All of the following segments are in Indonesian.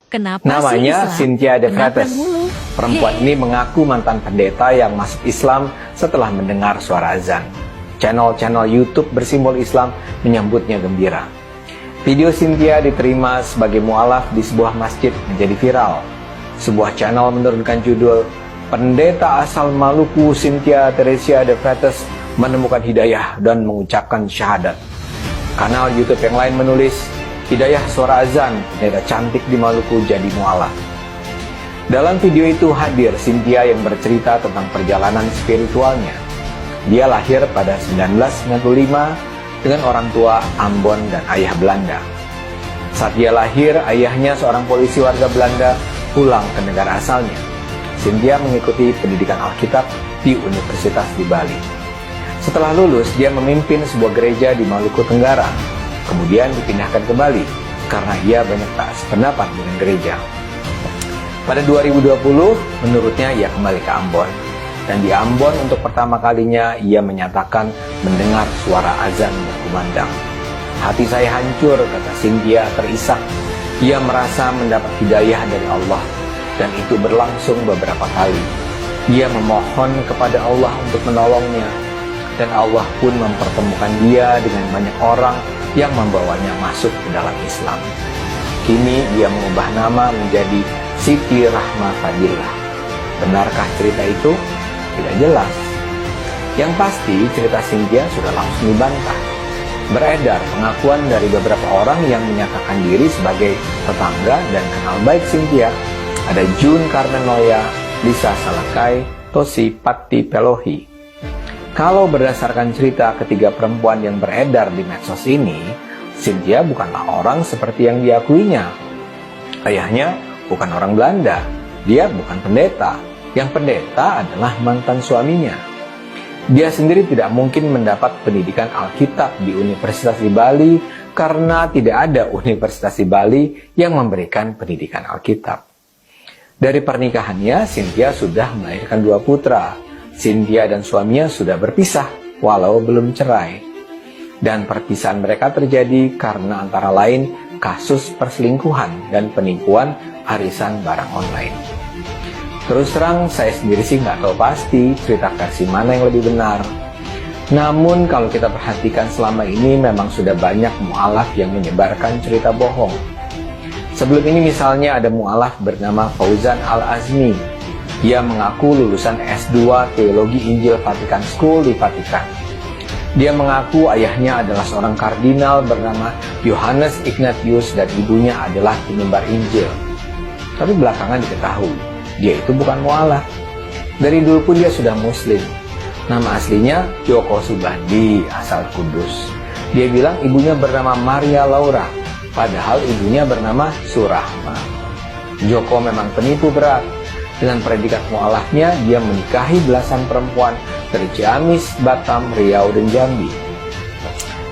Kenapa Namanya sih Islam? Cynthia De Kenapa Freitas. mulu? Perempuan ini mengaku mantan pendeta yang masuk Islam setelah mendengar suara azan. Channel-channel YouTube bersimbol Islam menyambutnya gembira. Video Cynthia diterima sebagai mualaf di sebuah masjid menjadi viral. Sebuah channel menurunkan judul, "Pendeta asal Maluku Cynthia Teresia De Freitas menemukan hidayah dan mengucapkan syahadat." Kanal YouTube yang lain menulis, "Hidayah suara azan, pendeta cantik di Maluku jadi mualaf." Dalam video itu hadir Cynthia yang bercerita tentang perjalanan spiritualnya. Dia lahir pada 1995 dengan orang tua Ambon dan ayah Belanda. Saat dia lahir, ayahnya seorang polisi warga Belanda pulang ke negara asalnya. Cynthia mengikuti pendidikan Alkitab di Universitas di Bali. Setelah lulus, dia memimpin sebuah gereja di Maluku Tenggara. Kemudian dipindahkan ke Bali karena ia banyak tak sependapat dengan gereja. Pada 2020, menurutnya ia kembali ke Ambon. Dan di Ambon untuk pertama kalinya ia menyatakan mendengar suara azan berkumandang. "Hati saya hancur," kata Cynthia terisak. Ia merasa mendapat hidayah dari Allah, dan itu berlangsung beberapa kali. Ia memohon kepada Allah untuk menolongnya, dan Allah pun mempertemukan dia dengan banyak orang yang membawanya masuk ke dalam Islam. Kini dia mengubah nama menjadi Siti Rahma Fadilah. Benarkah cerita itu? Tidak jelas. Yang pasti cerita Cynthia sudah langsung dibantah. Beredar pengakuan dari beberapa orang yang menyatakan diri sebagai tetangga dan kenal baik Cynthia. Ada Jun Karnenoya, Lisa Salakai, Tosi Patti Pelohi. Kalau berdasarkan cerita ketiga perempuan yang beredar di medsos ini, Cynthia bukanlah orang seperti yang diakuinya. Ayahnya bukan orang Belanda, dia bukan pendeta. Yang pendeta adalah mantan suaminya. Dia sendiri tidak mungkin mendapat pendidikan Alkitab di Universitas di Bali karena tidak ada Universitas di Bali yang memberikan pendidikan Alkitab. Dari pernikahannya, Cynthia sudah melahirkan 2 putra. Cynthia dan suaminya sudah berpisah, walau belum cerai. Dan perpisahan mereka terjadi karena antara lain kasus perselingkuhan dan penipuan arisan barang online. Terus terang, saya sendiri sih nggak tahu pasti cerita versi mana yang lebih benar. Namun kalau kita perhatikan selama ini memang sudah banyak mu'alaf yang menyebarkan cerita bohong. Sebelum ini misalnya ada mu'alaf bernama Fauzan Al-Azmi. Dia mengaku lulusan S2 Teologi Injil Vatican School di Vatikan. Dia mengaku ayahnya adalah seorang kardinal bernama Yohanes Ignatius dan ibunya adalah penyebar Injil. Tapi belakangan diketahui dia itu bukan mu'alaf. Dari dulu pun dia sudah muslim. Nama aslinya Joko Subandi, asal Kudus. Dia bilang ibunya bernama Maria Laura, padahal ibunya bernama Surahma. Joko memang penipu berat. Dengan predikat mu'alafnya, dia menikahi belasan perempuan dari Ciamis, Batam, Riau, dan Jambi.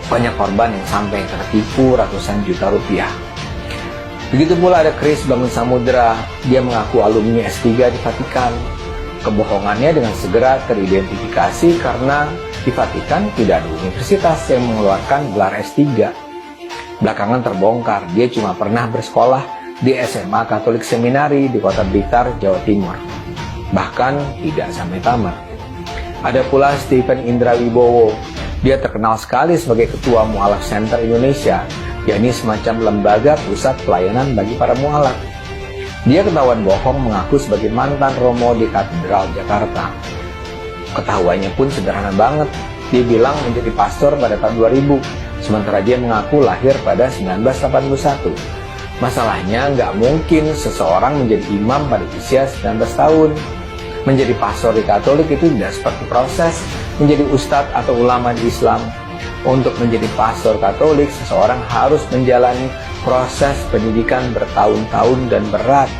Banyak korban yang sampai tertipu ratusan juta rupiah. Begitu pula ada Chris Bangun Samudra. Dia mengaku alumni S3 di Vatikan. Kebohongannya dengan segera teridentifikasi karena di Vatikan tidak ada universitas yang mengeluarkan gelar S3. Belakangan terbongkar, dia cuma pernah bersekolah di SMA Katolik Seminari di Kota Blitar, Jawa Timur. Bahkan tidak sampai tamat. Ada pula Stephen Indra Wibowo. Dia terkenal sekali sebagai Ketua Mu'alaf Center Indonesia, yakni semacam lembaga pusat pelayanan bagi para mu'alaf. Dia ketahuan bohong mengaku sebagai mantan romo di Katedral Jakarta. Ketahuannya pun sederhana banget. Dia bilang menjadi pastor pada tahun 2000, sementara dia mengaku lahir pada 1981. Masalahnya nggak mungkin seseorang menjadi imam pada usia 19 tahun. Menjadi pastor di Katolik itu tidak seperti proses menjadi ustadz atau ulama di Islam. Untuk menjadi pastor Katolik, seseorang harus menjalani proses pendidikan bertahun-tahun dan berat.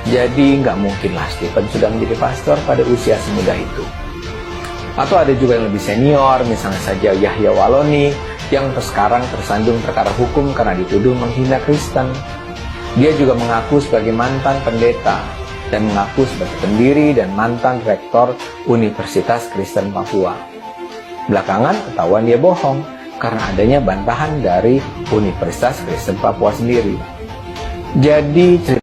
Jadi nggak mungkinlah Stephen sudah menjadi pastor pada usia semuda itu. Atau ada juga yang lebih senior, misalnya saja Yahya Waloni, yang sekarang tersandung perkara hukum karena dituduh menghina Kristen. Dia juga mengaku sebagai mantan pendeta, dan mengaku sebagai pendiri dan mantan rektor Universitas Kristen Papua. Belakangan ketahuan dia bohong karena adanya bantahan dari Universitas Kristen Papua sendiri. Jadi cerita